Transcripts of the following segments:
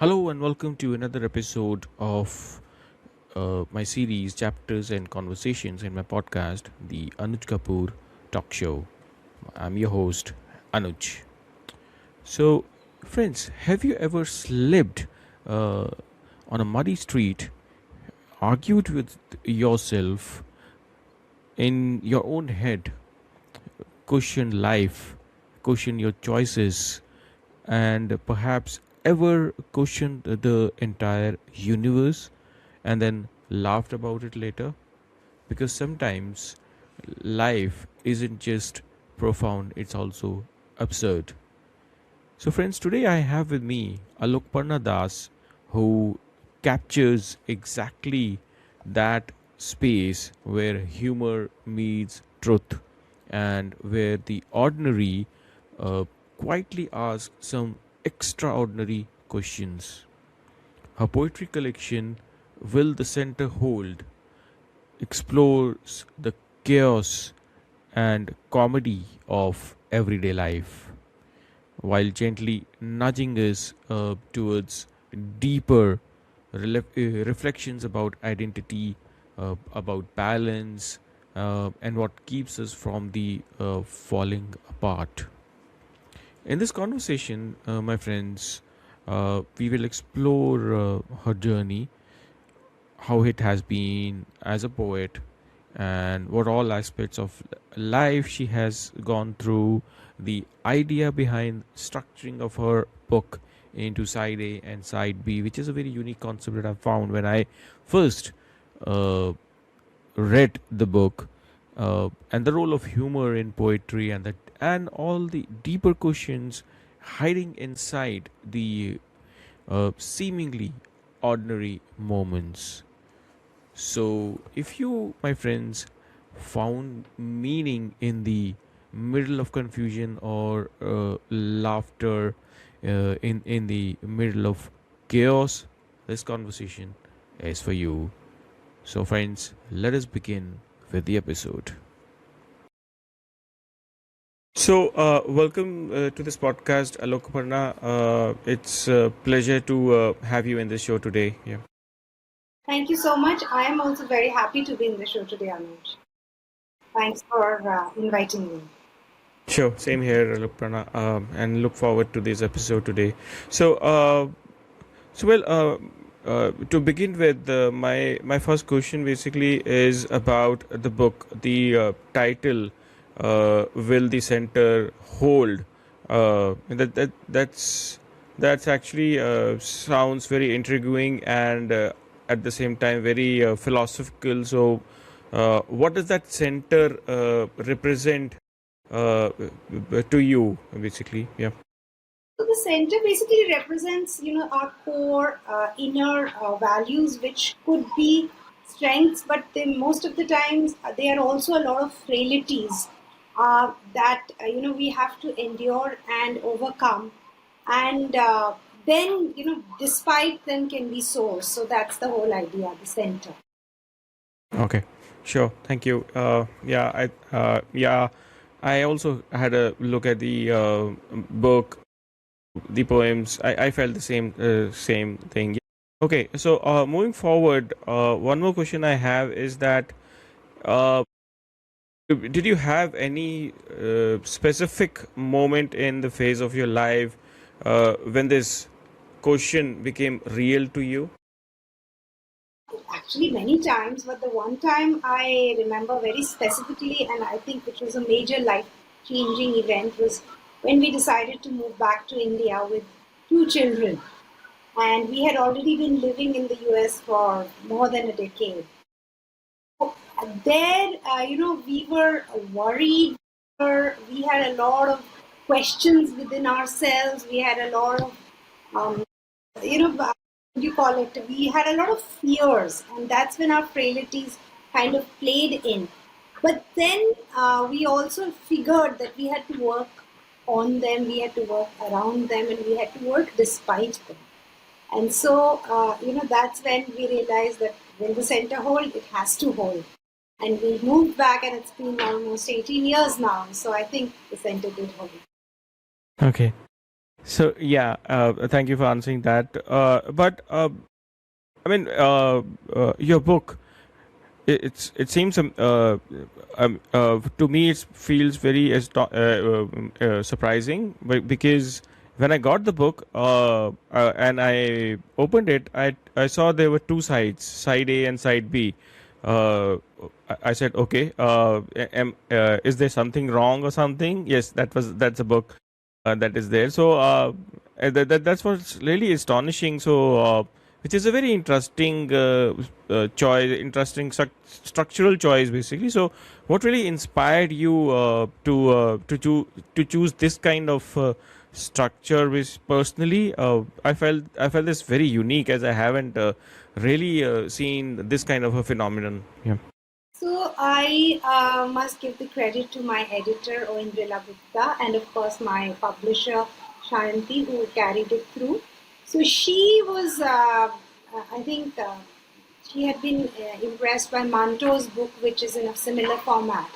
Hello and welcome to another episode of my series Chapters and Conversations in my podcast, the Anuj Kapoor Talk Show. I'm your host, Anuj. So, friends, have you ever slipped uh, on a muddy street, argued with yourself in your own head, questioned life, questioned your choices, and perhaps ever questioned the entire universe and then laughed about it later? Because sometimes life isn't just profound, it's also absurd. So, friends, today I have with me Alokparna Das, who captures exactly that space where humor meets truth and where the ordinary quietly asks some extraordinary questions. Her poetry collection, Will the Center Hold, explores the chaos and comedy of everyday life while gently nudging us towards deeper reflections about identity, about balance, and what keeps us from the falling apart. In this conversation, my friends, we will explore her journey, how it has been as a poet, and what all aspects of life she has gone through, the idea behind structuring of her book into side A and side B, which is a very unique concept that I found when I first uh, read the book, and the role of humor in poetry, and all the deeper questions hiding inside the seemingly ordinary moments. So, if you, my friends, found meaning in the middle of confusion or laughter in the middle of chaos, this conversation is for you. So, friends, let us begin with the episode. So, welcome to this podcast, Alokparna. It's a pleasure to have you in this show today. Yeah. Thank you so much. I am also very happy to be in the show today, Anuj. Thanks for inviting me. Sure, same here, Alokparna, and look forward to this episode today. So, to begin with, my first question basically is about the book. The title, "Will the Center Hold?" That's actually sounds very intriguing and at the same time very philosophical. So, what does that center represent to you, basically? Yeah. So the center basically represents, our core inner values, which could be strengths, but they most of the times they are also a lot of frailties that we have to endure and overcome, and then despite them can be source. So that's the whole idea, the center. Okay, sure. Thank you. I also had a look at the book, the poems. I felt the same thing. Okay, so moving forward, one more question I have is that uh, did you have any specific moment in the phase of your life when this question became real to you? Actually, many times, but the one time I remember very specifically, and I think which was a major life changing event, was when we decided to move back to India with two children. And we had already been living in the US for more than a decade. There, we were worried. We had a lot of questions within ourselves. We had a lot of um, what do you call it? We had a lot of fears, and that's when our frailties kind of played in. But then we also figured that we had to work on them, we had to work around them, and we had to work despite them. And so, that's when we realized that when the center hold, it has to hold. And we moved back, and it's been almost 18 years now. So I think the center did hold. Okay. So yeah, thank you for answering that. But I mean, your book, it seems to me it feels very surprising, because when I got the book and I opened it, I saw there were two sides, side A and side B. uh, I said, okay, is there something wrong or something? Yes, that's a book that is there. So that's what's really astonishing. So which is a very interesting choice, interesting structural choice, basically. So what really inspired you to choose this kind of structure? Which personally, I felt this very unique, as I haven't really seen this kind of a phenomenon. Yeah. So I must give the credit to my editor Oindrila Gupta and of course my publisher Shanti, who carried it through. So she was, I think, she had been impressed by Manto's book, which is in a similar format.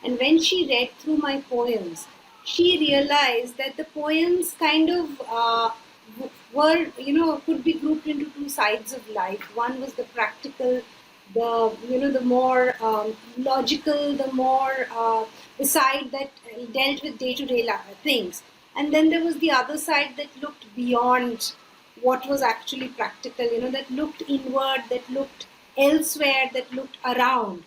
And when she read through my poems, she realized that the poems kind of were, could be grouped into two sides of life. One was the practical, the more logical, the side that dealt with day-to-day things, and then there was the other side that looked beyond what was actually practical, that looked inward, that looked elsewhere, that looked around.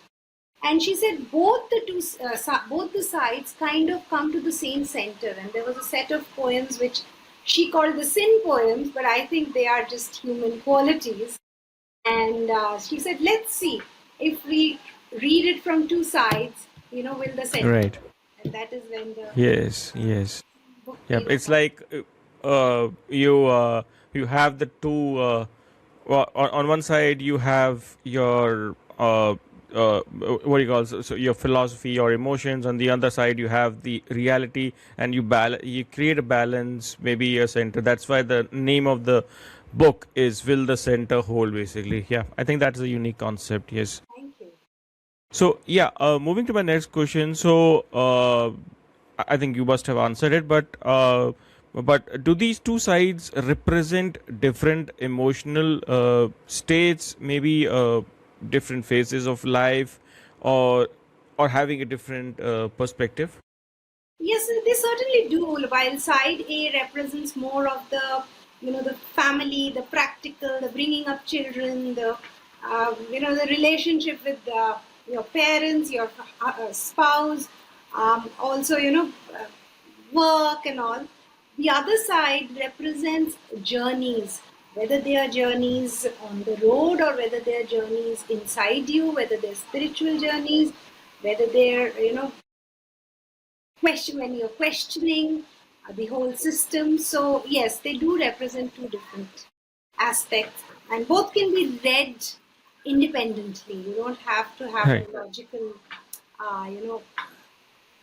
And she said both the sides kind of come to the same center. And there was a set of poems which she called the sin poems, but I think they are just human qualities. And she said, let's see if we read it from two sides, will the center. Right. And that is when the Yes. Yes. book Yeah, came it's about. like you have the two. On one side, you have your what do you call, so your philosophy, your emotions. On the other side, you have the reality, and you create a balance, maybe a center. That's why the name of the book is "Will the Center Hold?" Basically, yeah. I think that's a unique concept. Yes. Thank you. So yeah, moving to my next question. So I think you must have answered it, but do these two sides represent different emotional states, maybe different phases of life, or having a different perspective? Yes, they certainly do. While side A represents more of the, the family, the practical, the bringing up children, the relationship with your parents, your spouse, also, work and all. The other side represents journeys, whether they are journeys on the road or whether they are journeys inside you, whether they're spiritual journeys, whether they're, when you're questioning the whole system. So yes, they do represent two different aspects, and both can be read independently. You don't have to have a Right. logical, you know,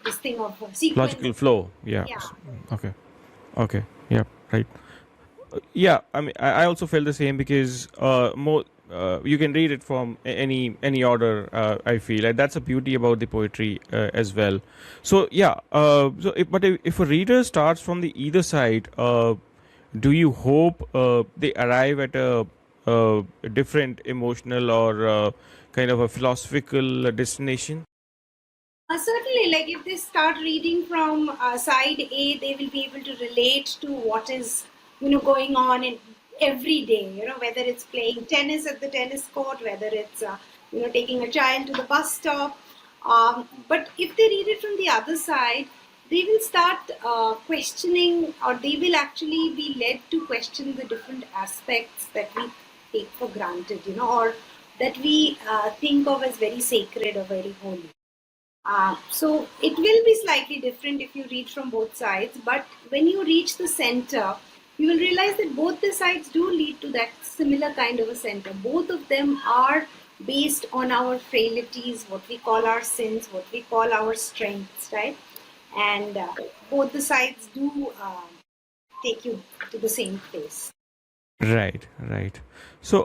this thing of a sequence. Logical flow. Yeah. Yeah. Okay. Okay. Yeah. Right. Yeah, I mean, I also felt the same, because more you can read it from any order. I feel, and that's the beauty about the poetry as well. So yeah, if a reader starts from the either side, do you hope they arrive at a different emotional or kind of a philosophical destination? Certainly, like if they start reading from side A, they will be able to relate to what is, going on in every day. Whether it's playing tennis at the tennis court, whether it's, taking a child to the bus stop. But if they read it from the other side, they will start questioning, or they will actually be led to question the different aspects that we take for granted, or that we think of as very sacred or very holy. So it will be slightly different if you read from both sides, but when you reach the center, you will realize that both the sides do lead to that similar kind of a center. Both of them are based on our frailties, what we call our sins, what we call our strengths, right? And both the sides do take you to the same place. Right, right. So,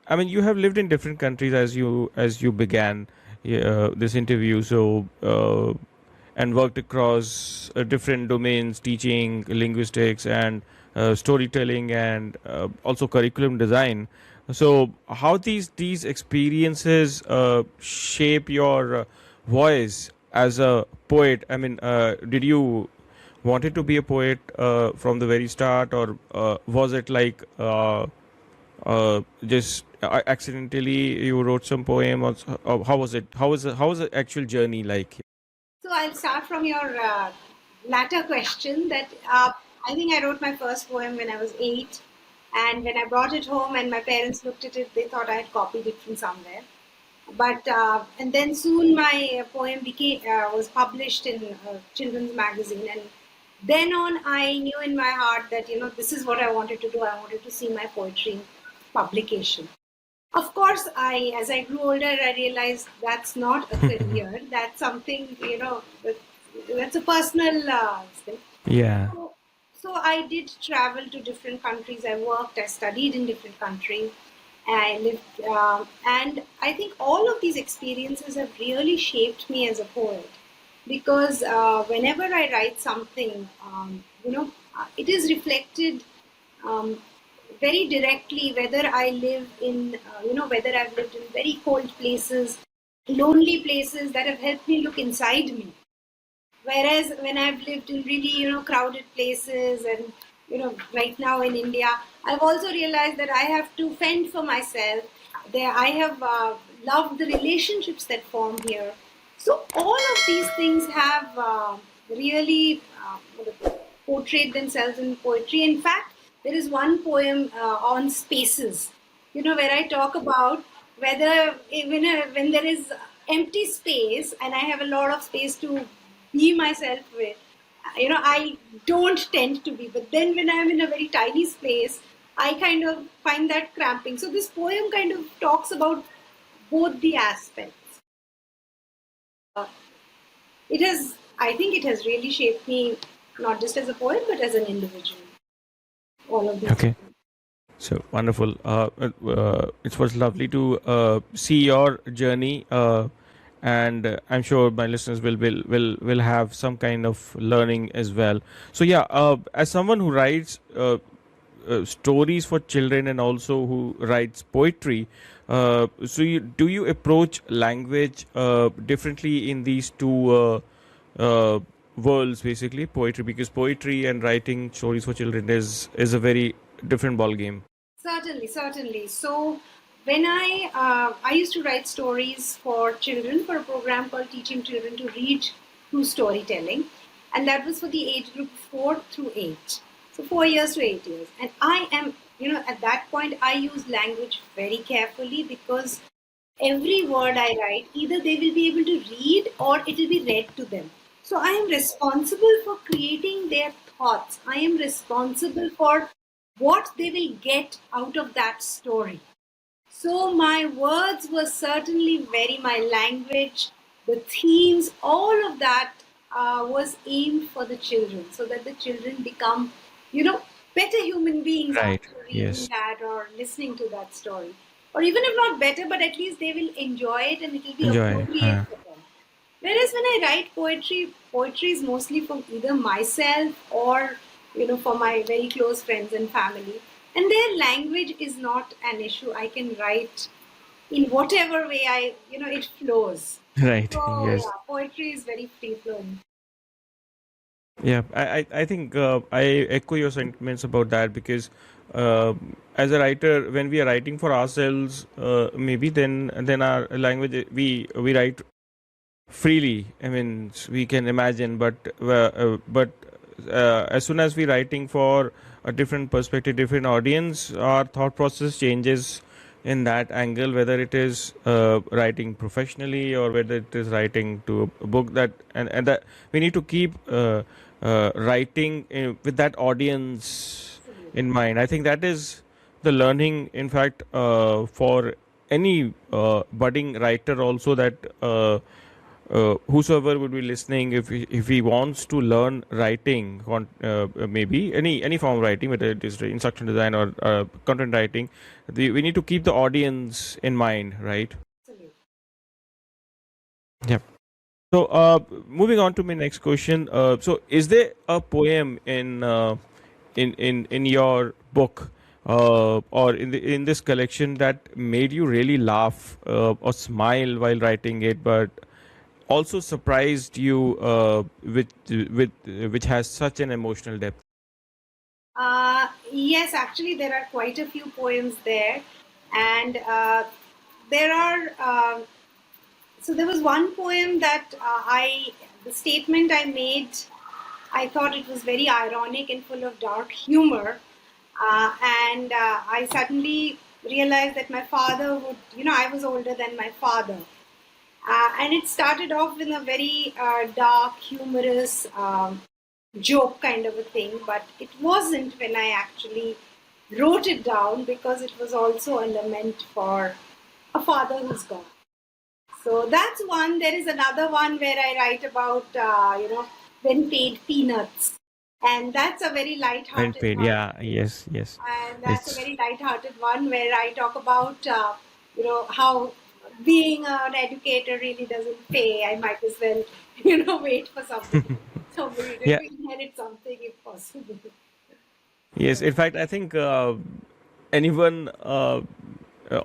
I mean, you have lived in different countries as you began this interview. So, and worked across different domains, teaching, linguistics, and storytelling, and also curriculum design. So, how these experiences shape your voice as a poet? I mean, did you wanted to be a poet from the very start, or was it like just accidentally you wrote some poem, or how was it? How was the actual journey like? So I'll start from your latter question. That I think I wrote my first poem when I was 8, and when I brought it home and my parents looked at it, they thought I had copied it from somewhere. But and then soon my poem became was published in children's magazine, and then on I knew in my heart that this is what I wanted to do. I wanted to see my poetry in publication. Of course, as I grew older, I realized that's not a career. That's something that's a personal thing. Yeah. So, so I did travel to different countries. I worked, I studied in different countries. I lived, and I think all of these experiences have really shaped me as a poet because whenever I write something, it is reflected um, very directly whether I live in, whether I've lived in very cold places, lonely places that have helped me look inside me. Whereas when I've lived in really, crowded places and, right now in India, I've also realized that I have to fend for myself. There, I have loved the relationships that form here. So all of these things have really portrayed themselves in poetry. In fact, there is one poem on spaces, where I talk about whether when there is empty space and I have a lot of space to be myself with, I don't tend to be. But then when I'm in a very tiny space, I kind of find that cramping. So this poem kind of talks about both the aspects. I think it has really shaped me, not just as a poet, but as an individual. All of these. Okay. So wonderful. It was lovely to see your journey, and I'm sure my listeners will have some kind of learning as well. So yeah, as someone who writes stories for children and also who writes poetry, do you approach language differently in these two worlds, basically poetry, because poetry and writing stories for children is a very different ball game. Certainly, certainly. So when I used to write stories for children for a program called Teaching Children to Read Through Storytelling, and that was for the age group 4 through 8. So 4 years to 8 years, and I am at that point I use language very carefully because every word I write, either they will be able to read or it will be read to them. So I am responsible for creating their thoughts. I am responsible for what they will get out of that story. So my words were certainly my language, the themes, all of that was aimed for the children so that the children become, better human beings Right. after reading Yes. that or listening to that story. Or even if not better, but at least they will enjoy it and it will be Enjoy. appropriate for them. Whereas when I write poetry, poetry is mostly from either myself or for my very close friends and family. And their language is not an issue. I can write in whatever way it flows. Right. So Yes. yeah, poetry is very free flowing. Yeah, I think I echo your sentiments about that, because as a writer, when we are writing for ourselves, maybe then our language, we write freely. I mean, we can imagine, but as soon as we're writing for a different perspective, different audience, our thought process changes in that angle. Whether it is writing professionally or whether it is writing to a book, that and that we need to keep writing with that audience in mind. I think that is the learning, in fact, for any budding writer also, that whosoever would be listening, if he wants to learn writing, maybe any form of writing, whether it is instruction design or content writing, we need to keep the audience in mind, right? Absolutely. Yep. So, moving on to my next question. So, is there a poem in your book, or in this collection that made you really laugh or smile while writing it, but also surprised you with which has such an emotional depth? Yes, actually, there are quite a few poems there, and there are. So there was one poem that the statement I made, I thought it was very ironic and full of dark humor, and I suddenly realized that my father would, I was older than my father, and it started off in a very dark, humorous joke kind of a thing, but it wasn't when I actually wrote it down because it was also a lament for a father who's gone. So that's one. There is another one where I write about, when paid peanuts. And that's a very When light-hearted paid, one. yeah, yes, yes, And that's a it's very light-hearted one where I talk about, how being an educator really doesn't pay. I might as well, wait for somebody to yeah. inherit something if possible. Yes, in fact, I think anyone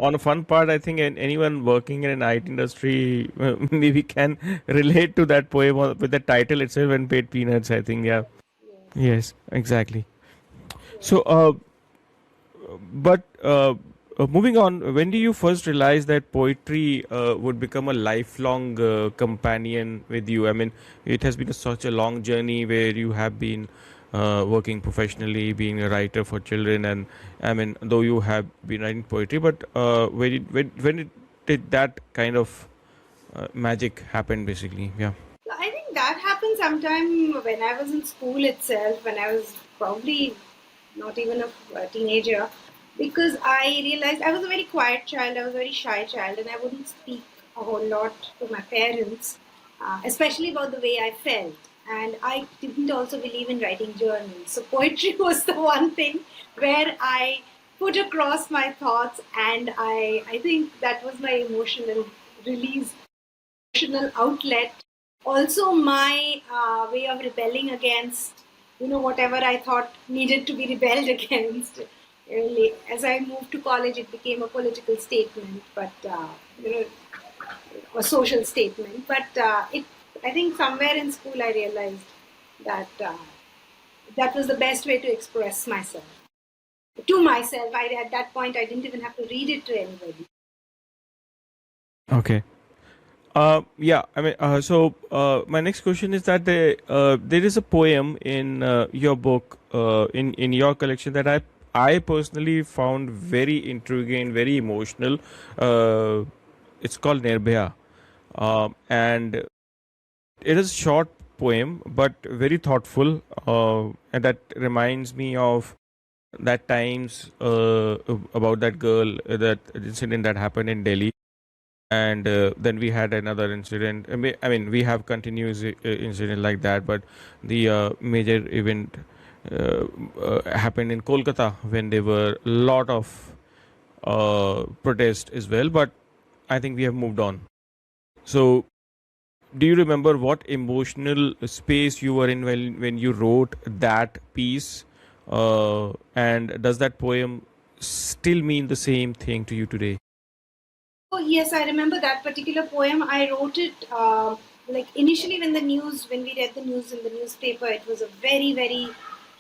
on a fun part, I think anyone working in an IT industry maybe can relate to that poem with the title itself and paid peanuts. I think, yeah, Yes, yes, exactly. yes. So, but moving on, when do you first realize that poetry would become a lifelong companion with you? I mean, it has been such a long journey where you have been working professionally, being a writer for children, and I mean, though you have been writing poetry, but when did that kind of magic happen, basically? Yeah. So I think that happened sometime when I was in school itself, when I was probably not even a teenager, because I realized I was a very quiet child, I was a very shy child, and I wouldn't speak a whole lot to my parents, especially about the way I felt. And I didn't also believe in writing journals. So poetry was the one thing where I put across my thoughts, and I think that was my emotional release, emotional outlet, also my way of rebelling against, whatever I thought needed to be rebelled against. As I moved to college, it became a political statement, but you know, a social statement. But I think somewhere in school I realized that that was the best way to express myself to myself. At that point, I didn't even have to read it to anybody. Okay. Yeah, I mean, my next question is that there is a poem in your book, in your collection that I personally found very intriguing, very emotional. Uh, it's called Nirbhaya, and it is a short poem but very thoughtful, and that reminds me of that times about that girl, that incident that happened in Delhi, and then we had another incident. I mean, we have continuous incident like that, but the major event happened in Kolkata when there were a lot of protest as well. But I think we have moved on. So, do you remember what emotional space you were in when you wrote that piece? And does that poem still mean the same thing to you today? Oh, yes, I remember that particular poem. I wrote it like initially when we read the news in the newspaper, it was a very, very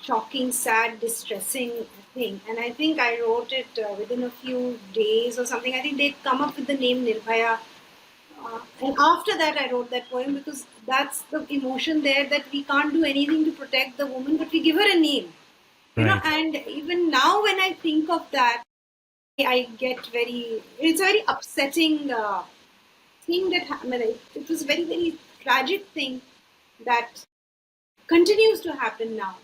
shocking, sad, distressing thing. And I think I wrote it within a few days or something. I think they'd come up with the name Nirbhaya. And after that, I wrote that poem because that's the emotion there, that we can't do anything to protect the woman, but we give her a name. Right. And even now when I think of that, I get very, it's a very upsetting thing that happened. It was a very, very tragic thing that continues to happen now.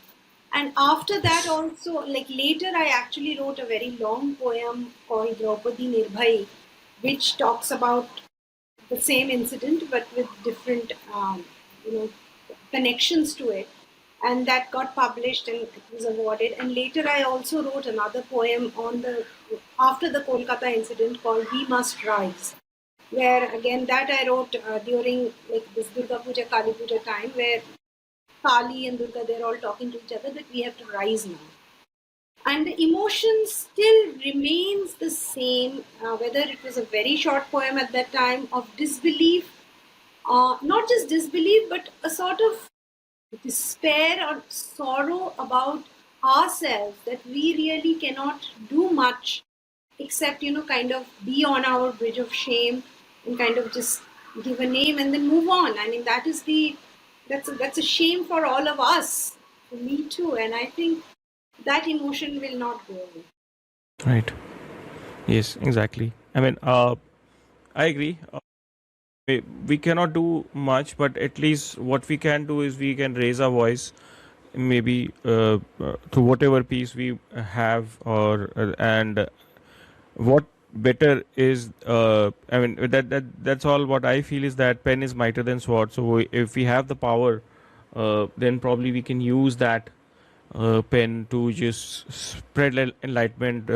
And after that, Yes. also, like later, I actually wrote a very long poem called Draupadi Nirbhay, which talks about the same incident but with different, you know, connections to it. And that got published and it was awarded. And later, I also wrote another poem on the after the Kolkata incident called "We Must Rise." where again that I wrote during like this Durga Puja, Kali Puja time, where Kali and Durga, they're all talking to each other that we have to rise now. And the emotion still remains the same, whether it was a very short poem at that time of disbelief, not just disbelief, but a sort of despair or sorrow about ourselves that we really cannot do much except, kind of be on our bridge of shame and kind of just give a name and then move on. I mean, that's a shame for all of us, for me too. And I think that emotion will not go away. Right. Yes, exactly. I mean, I agree. We cannot do much, but at least what we can do is we can raise our voice, maybe through whatever piece we have, or and what better is, I mean, that's all. What I feel is that pen is mightier than sword. So if we have the power, then probably we can use that pen to just spread enlightenment,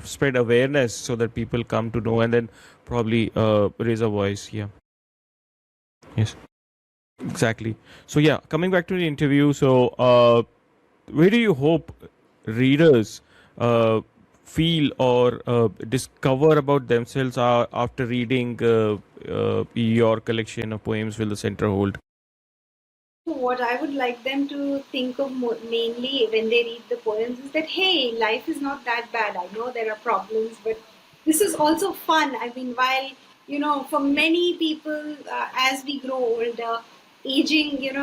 spread awareness, so that people come to know, and then probably raise a voice. Yeah. Yes. Exactly. So yeah, coming back to the interview. So where do you hope readers feel or discover about themselves after reading your collection of poems will the center hold? So what I would like them to think of mainly when they read the poems is that, hey, life is not that bad. I know there are problems, but this is also fun. I mean, while, for many people, as we grow older, aging, a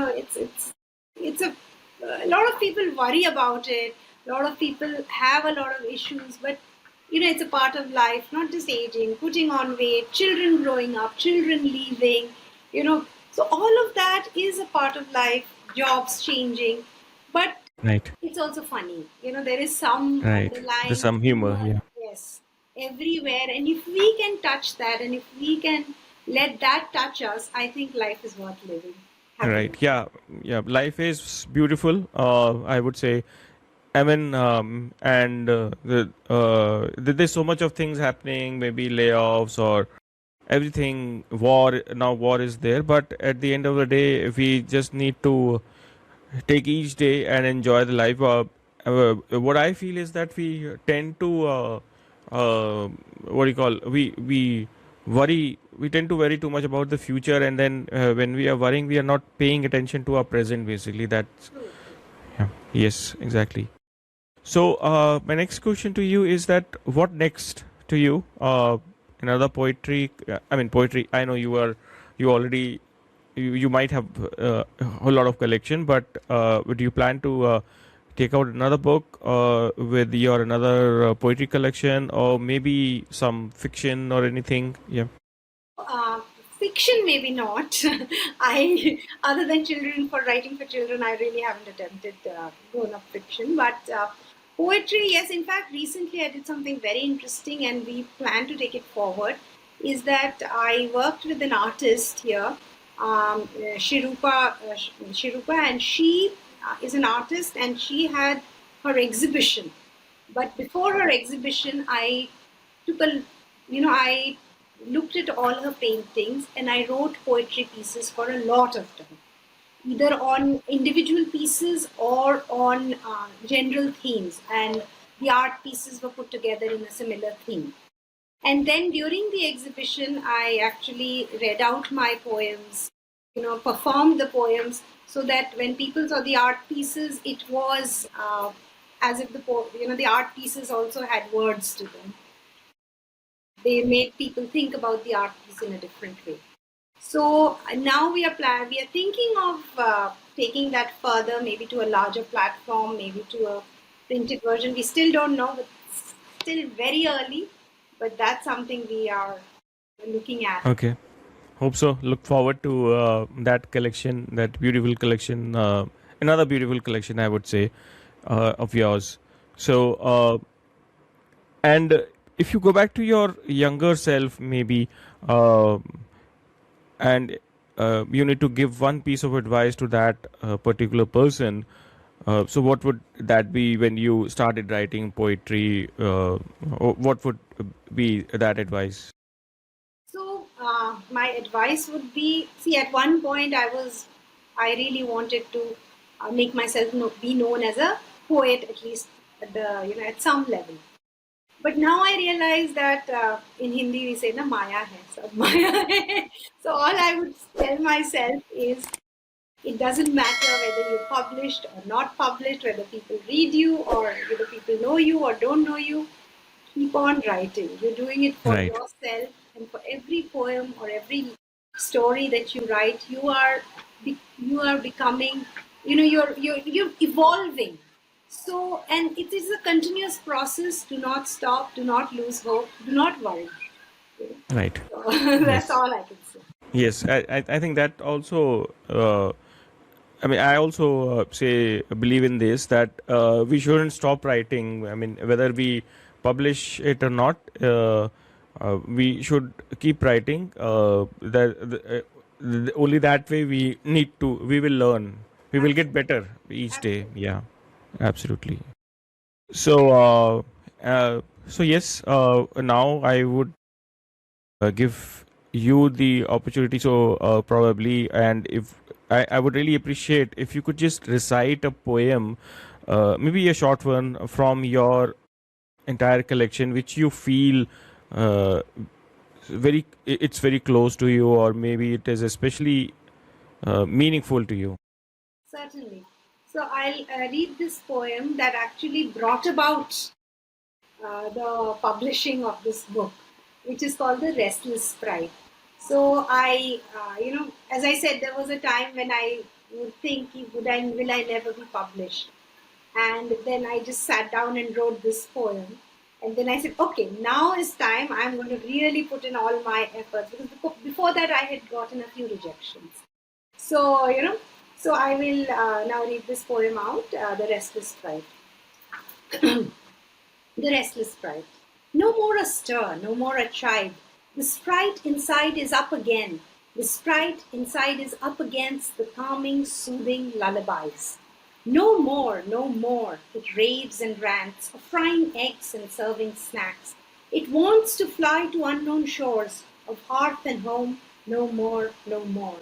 lot of people worry about it. A lot of people have a lot of issues, but it's a part of life, not just aging, putting on weight, children growing up, children leaving, so all of that is a part of life, jobs changing, but Right. it's also funny. There is some Right. There's underlying some humor. humor, Yeah. yes, everywhere. And if we can touch that and if we can let that touch us, I think life is worth living. Happy. Right. Yeah. Yeah. Life is beautiful. I would say. I mean, and there's so much of things happening. Maybe layoffs or everything. War is there, but at the end of the day, we just need to take each day and enjoy the life. What I feel is that we tend to what do you call worry. We tend to worry too much about the future, and then when we are worrying, we are not paying attention to our present. Basically, that's True. yeah. Yes, exactly. So my next question to you is that what next to you? Another poetry. I mean poetry. I know you already you might have a whole lot of collection, but do you plan to take out another book with your another poetry collection, or maybe some fiction or anything? Yeah. Uh, Fiction, maybe not. I, other than children, for writing for children, I really haven't attempted grown-up fiction. But poetry, yes. In fact, recently I did something very interesting, and we plan to take it forward. Is that I worked with an artist here, Shirupa, and she is an artist, and she had her exhibition. But before her exhibition, took a, I looked at all her paintings and I wrote poetry pieces for a lot of them, either on individual pieces or on general themes. And the art pieces were put together in a similar theme. And then during the exhibition, I actually read out my poems, performed the poems, so that when people saw the art pieces, it was as if the art pieces also had words to them. They made people think about the art piece in a different way. So now we are thinking of taking that further, maybe to a larger platform, maybe to a printed version. We still don't know, but it's still very early. But that's something we are looking at. Okay. Hope so. Look forward to that collection, that beautiful collection, another beautiful collection, I would say, of yours. So, and if you go back to your younger self, maybe, uh, and you need to give one piece of advice to that particular person, so what would that be when you started writing poetry? Or what would be that advice? So my advice would be, see, at one point I really wanted to make myself be known as a poet, at least at at some level. But now I realize that in Hindi we say na maya hai, sab maya hai. So all I would tell myself is it doesn't matter whether you're published or not published, whether people read you or whether people know you or don't know you. Keep on writing. You're doing it for Right. yourself, and for every poem or every story that you write, you are becoming, you're evolving. So, and it is a continuous process. Do not stop. Do not lose hope. Do not worry. Right. So, that's Yes. all I can say. Yes. I think that also. I mean, I also say believe in this that we shouldn't stop writing. I mean, whether we publish it or not, we should keep writing. Only that way we will learn. We will get Absolutely. better each day. Absolutely. Yeah, absolutely. So yes. Now I would give you the opportunity. So probably, and if I would really appreciate if you could just recite a poem, maybe a short one from your entire collection, which you feel uh, it's very close to you, or maybe it is especially meaningful to you. Certainly. So I'll read this poem that actually brought about the publishing of this book, which is called The Restless Sprite. So as I said, there was a time when I would think, will I never be published? And then I just sat down and wrote this poem. And then I said, okay, now is time. I'm going to really put in all my efforts, because before that I had gotten a few rejections. So, so I will now read this poem out, The Restless Sprite. The restless sprite. No more a stir, no more a chide. The sprite inside is up again. The sprite inside is up against the calming, soothing lullabies. No more, no more. It raves and rants of frying eggs and serving snacks. It wants to fly to unknown shores of hearth and home. No more, no more.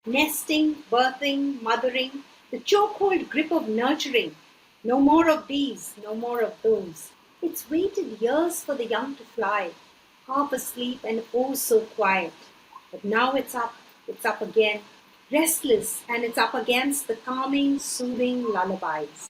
Nesting, birthing, mothering, the chokehold grip of nurturing. No more of these, no more of those. It's waited years for the young to fly, half asleep and oh so quiet. But now it's up again, restless, and it's up against the calming, soothing lullabies.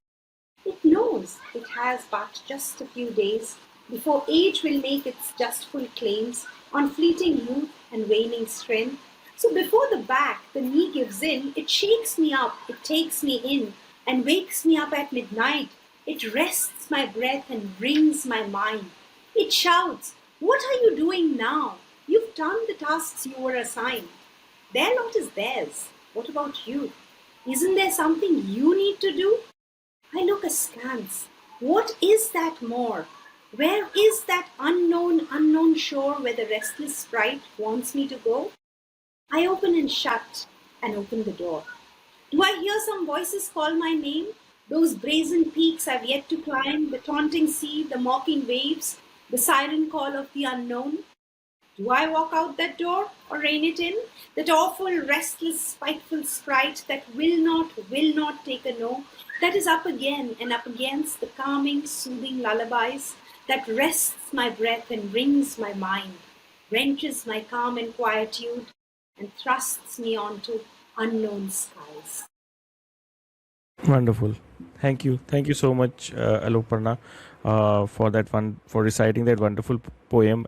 It knows it has but just a few days before age will make its justful claims on fleeting youth and waning strength. So before the knee gives in, it shakes me up, it takes me in, and wakes me up at midnight. It rests my breath and wrings my mind. It shouts, what are you doing now? You've done the tasks you were assigned. Their lot is theirs. What about you? Isn't there something you need to do? I look askance. What is that more? Where is that unknown shore where the restless sprite wants me to go? I open and shut and open the door. Do I hear some voices call my name? Those brazen peaks I've yet to climb, the taunting sea, the mocking waves, the siren call of the unknown? Do I walk out that door or rein it in? That awful, restless, spiteful sprite that will not take a no, that is up again and up against the calming, soothing lullabies, that rests my breath and wrings my mind, wrenches my calm and quietude, and thrusts me onto unknown skies. Wonderful. Thank you so much, Alokparna, for that one, for reciting that wonderful poem.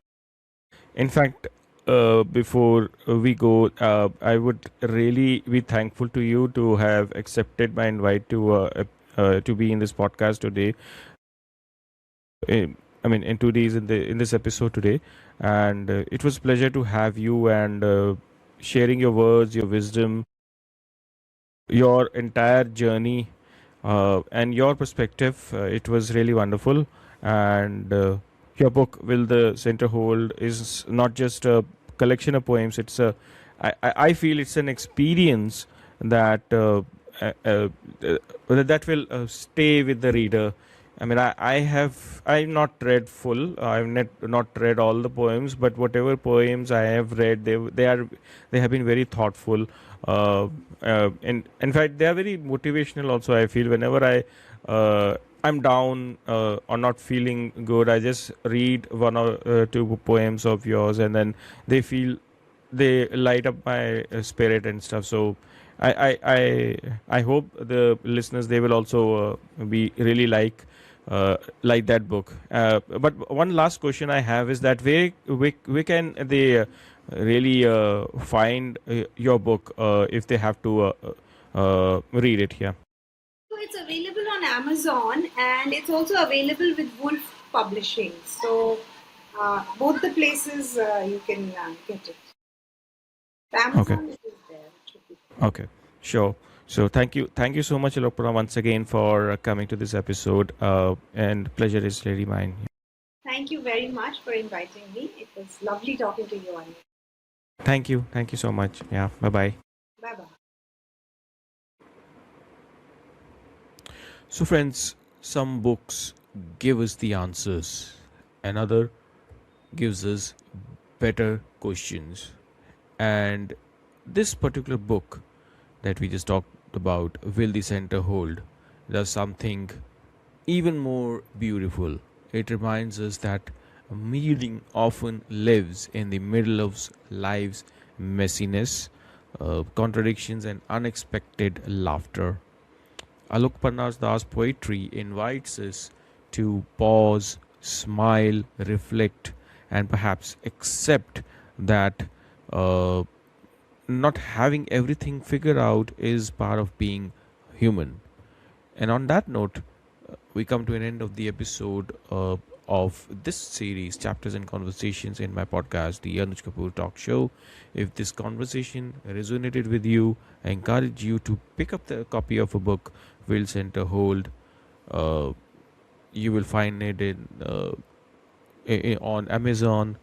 In fact, before we go, I would really be thankful to you to have accepted my invite to be in this podcast today. I mean, in 2 days in this episode today, and it was a pleasure to have you and sharing your words, your wisdom, your entire journey, and your perspective. It was really wonderful, and your book, Will the Center Hold, is not just a collection of poems. I feel it's an experience that uh, uh, that will stay with the reader, I mean, I've not read full. I've not read all the poems, but whatever poems I have read, they have been very thoughtful. And in fact, they are very motivational. Also, I feel whenever I'm down or not feeling good, I just read one or two poems of yours, and then they light up my spirit and stuff. So I hope the listeners, they will also be really like that book. But one last question I have is that where can they really find your book if they have to read it here? So it's available on Amazon, and it's also available with Wolf Publishing. So both the places you can get it. So Okay. Amazon is there. It should be there. Okay, sure. So thank you so much, Alokparna, once again for coming to this episode. And pleasure is really mine. Thank you very much for inviting me. It was lovely talking to you, Anu. Thank you so much. Yeah, bye bye. Bye bye. So, friends, some books give us the answers, another gives us better questions. And this particular book that we just talked about, Will the Center Hold, does something even more beautiful. It reminds us that meaning often lives in the middle of life's messiness, contradictions, and unexpected laughter. Alokparna's Das poetry invites us to pause, smile, reflect, and perhaps accept that uh, not having everything figured out is part of being human. And on that note, we come to an end of the episode of this series, Chapters and Conversations, in my podcast, the Anuj Kapoor Talk Show. If this conversation resonated with you, I encourage you to pick up the copy of a book, Will Center Hold. Uh, you will find it on Amazon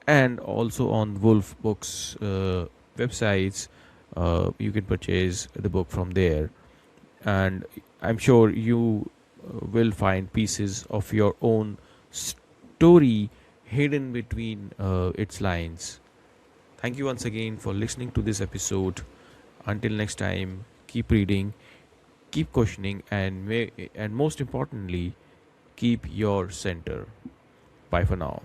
and also on Wolf Books websites. You can purchase the book from there, and I'm sure you will find pieces of your own story hidden between its lines. Thank you once again for listening to this episode. Until next time, keep reading, keep questioning, and most importantly, keep your center. Bye for now.